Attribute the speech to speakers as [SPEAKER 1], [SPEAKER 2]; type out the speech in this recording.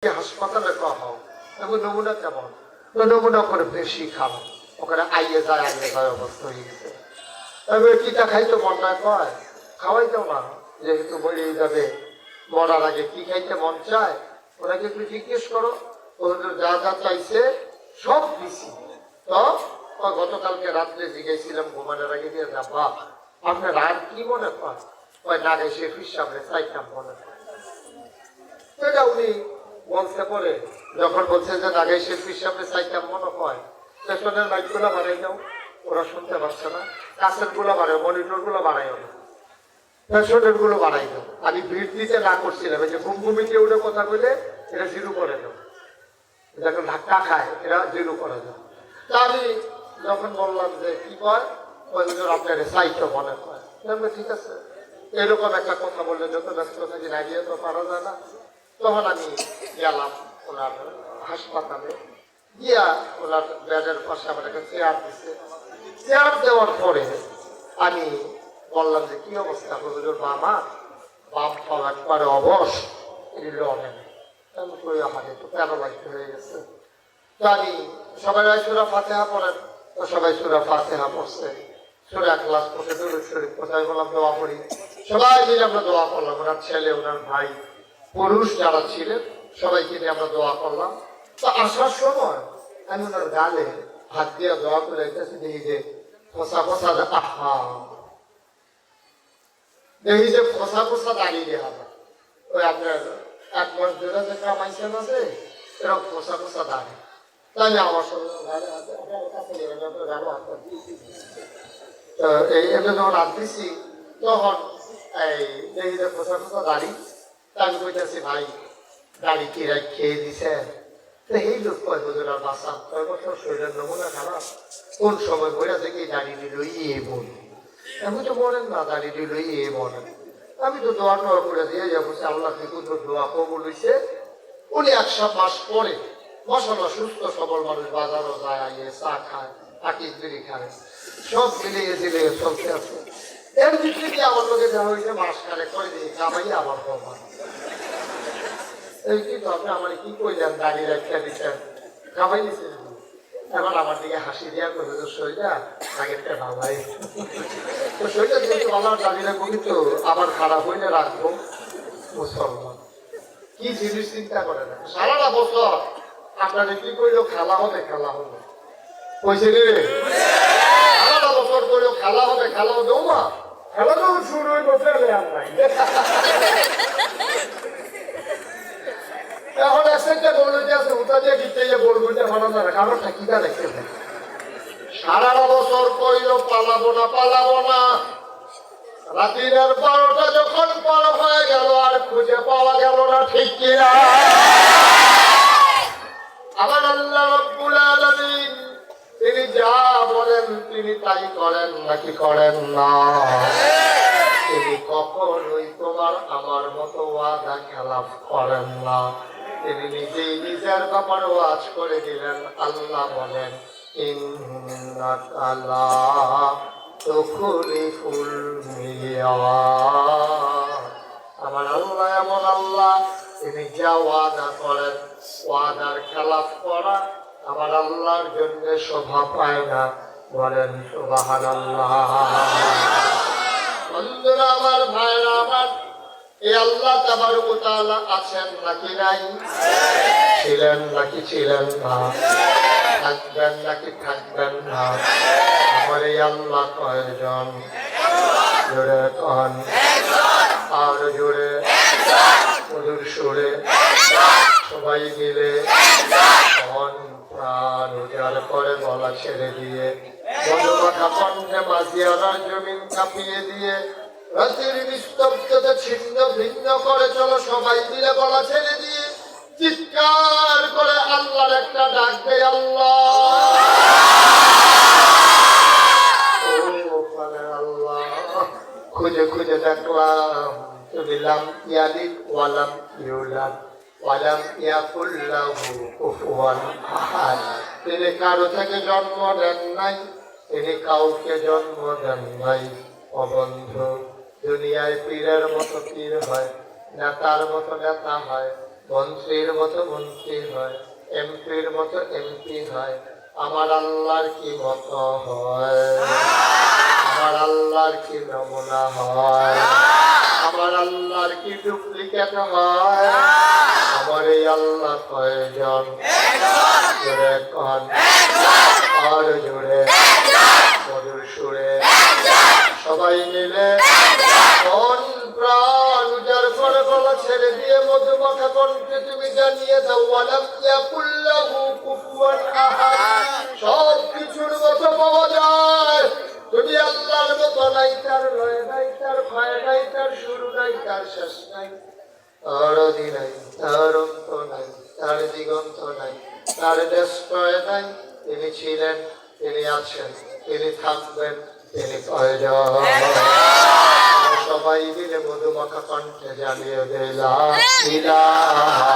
[SPEAKER 1] হাসপাতালে কখন এবং নমুনা কেমন নমুনা করে বেশি খাবো ওখানে আইয়ে যায় অবস্থা হয়ে গেছে। তবে কিটা খাইতে মন না কয় খাওয়াইতেও না, যেহেতু মরেই যাবে মরার আগে কি খাইতে মন চায় ওনাকে একটু জিজ্ঞেস করো, ওদের যা যা চাইছে সব দিছি। তো গতকালকে রাত্রে জিজ্ঞেসছিলাম ঘুমানোর আগে দিয়ে যাবা আপনার আর কি মনে কয়, ওই নাগে শেফির সামনে চাইতাম মনে কয়। সেটা উনি বলতে পরে যখন বলছে যে নাগে শেফির সামনে চাইতাম মনে হয়, স্টেশনের মাইকগুলো বাড়াই দাও, ওরা শুনতে পাচ্ছে না, কাছের গুলো বাড়ায়, মনিটর গুলো বাড়াইও না, স্টেশনের গুলো বাড়াই দাও। আমি ভিড় দিতে না করছিলাম, এই যে ঘুমঘুমিতে উঠে কথা বলে এটা জিরো করে দাও, যখন ধাক্কা খায় এরা জিরো করে দাও। তা আমি যখন বললাম যে কি কয় আপনার চাইতো মনে হয়, ঠিক আছে এরকম একটা কথা বললে যত ব্যস্ত থাকি না গিয়ে তো পারা যায় না। তখন আমি গেলাম ওনার হাসপাতালে, গিয়া ওনার বেডের পাশে আমার একটা চেয়ার দিচ্ছে। চেয়ার দেওয়ার পরে আমি বললাম যে কি অবস্থা হুজুর, মামা বাপ পাও একবারে অবশ, অনেক আমাকে একটু প্যারালাইজড হয়ে গেছে। তো আমি সবাই সূরা ফাতিহা পড়েন, তো সবাই সূরা ফাতিহা পড়ছে, সূরা ইখলাস পড়ছে, দুরূদ শরীফ পড়ছে। আমি বললাম দোয়া করি, সবাই মিলে আমরা দোয়া করলাম, ওনার ছেলে ওনার ভাই পুরুষ যারা ছিলেন সবাইকে নিয়ে আমরা দোয়া করলাম। তো আসার সময় আমি ওনার গালে হাত দিয়ে দোয়া করে দেখি যে ফসা ফসা, আহা দেখি যে ফসা ফসা দাঁড়িয়ে দেওয়া যায়, ওই আপনার 1 মাস ধরে যে কামাইছেন আছে এরকম ফসা ফসা দাঁড়িয়ে। তাই আমার সঙ্গে এটা যখন হাত দিচ্ছি তখন এই দেখি যে ফসা ফসা দাঁড়ি। আমি কইতেছি ভাই গাড়ি কি খেয়ে দিছেন? এই লোক কয় হুজুর আর বাঁচান, কয় বছর শরীরের নমুনা খারাপ, কোন সময় বইরা থেকে দাঁড়িয়ে দিল বলি, আমি তো বলেন না দাঁড়িয়ে দিল বলেন। আমি তো দোয়া টোয়া করে দিয়ে যাবো, আল্লাহ কিন্তু দোয়া কবুল হইছে। উনি 1 মাস পরে মশাল্লাহ সুস্থ সবল মানুষ, বাজারও যায়, আইয়ে চা খায়, আকিস বিড়ি খায়, সব মিলিয়ে জিলিয়ে চলতে আছে। এর ভিত্তিতে আমার লোকে যা হয়েছে মাস খানে করে দিয়ে কামাই আবার কমা। এই কিন্তু আপনি আমার কি কইলেন দাঁড়িয়ে রাখতে দিচ্ছেন, কামাই দিচ্ছেন। এখন আমার দিকে হাসি দেওয়া করে শরীরটা আগেরটা ভালাই, তো শরীরটা যেহেতু আমার দাঁড়িয়ে রাখবো কিন্তু আবার খারাপ হইলে রাখবো মুসলমান। কি জিনিস চিন্তা করে না, সারাটা বছর আপনাদের কি করলেও খেলা হবে, খেলা হবে কইছে রে, সারাটা বছর করলেও খেলা হবে, খেলা হবে। ও মা খেলা যখন শুরু হয়ে বসে আমরা এখন একটা বললো যে আছে ওটা দিয়ে দিতে গিয়ে বলবো যে বানানো না, কারণটা কি দেখতে পাই সারাটা বছর কইলো পালাবো না পালাবো না, রাতের 12টা যখন পার হয়ে গেল আর খুঁজে পাওয়া গেল না, ঠিক কিনা? আমার আল্লাহ রাব্বুল আলামিন তিনি যা বলেন তিনি তাই করেন নাকি করেন না? তিনি কখনোই তোমার আমার মতো ওয়াদা খেলাফ করেন না। তিনি নিজেই নিজের ব্যাপারে ওয়াজ করে দিলেন। আল্লাহ বলেন ইন্নাকা লা তুখলিফুল মিয়াদ। আমার আল্লাহ এমন আল্লাহ, তিনি যা ওয়াদা করেন ওয়াদার খেলাফ করা আমার আল্লাহর জন্য শোভা পায় না। বলেন সুবহানাল্লাহ। বন্ধুরা আমার, ভাইরা আমার, এই আল্লাহ তাবারক ওয়া তাআলা আছেন নাকি নাই? ছিলেন নাকি ছিলেন না? থাকবেন নাকি থাকবেন না? আমার এই আল্লাহ কয়জন? জোরে কন, আর জোরে মধুর সুরে সবাই মিলে মন প্রাণ উজাড় করে গলা ছেড়ে দিয়ে মধুমাখা কণ্ঠে মাঝিয়ারার জমিন কাঁপিয়ে দিয়ে রাতের নিস্তব্ধতা ছিন্ন ভিন্ন করে চলো সবাই মিলে গলা ছেড়ে দিয়ে চিৎকার করে আল্লাহর একটা ডাক দেয়, আল্লাহ আল্লাহ। খুঁজে খুঁজে দেখলাম তুমি লাম ইয়ালিদ ওয়ালাম ইউলাদ ওয়ালাম ইয়াকুল লাহু কুফুয়ান আহাদ। তিনি কারো থেকে জন্ম দেন নাই, তিনি কাউকে জন্ম দেন নাই। ও বন্ধু, দুনিয়ায় পীরের মতো পীর হয়, নেতার মতো নেতা হয়, মন্ত্রীর মতো মন্ত্রী হয়, এমপির মতো এমপি হয়, আমার আল্লাহর কি মতো হয়, আমার আল্লাহর কি নমুনা হয়, আমার আল্লাহর কি ডুপ্লিকেট হয়। আমার এই আল্লাহ কয়জন? জোরে কন, আর জোরে, মধুর সুরে, সবাই মিলে মন প্রাণ উজাড় করে গলা ছেড়ে দিয়ে মধুমাখা কণ্ঠে তুমি জানিয়ে দাও, ওয়ালাম ইয়াকুল্লাহু কুফুয়ান আহাদ। সব কিছুর মতো পাওয়া যায়, তুমি আল্লাহর মতো নাই, তার লয় নাই, তার ভয় নাই, তার শুরু নাই, তার শেষ নাই, তার আদি নাই, তার অন্ত নাই, তার দিগন্ত নাই, তার দেশপ্রয় নাই। তিনি ছিলেন, তিনি আছেন, তিনি থাকবেন, তিনি প্রয়োজন। সবাই মিলে মধুমাখা কণ্ঠে জানিয়ে দিলাম ইলাহা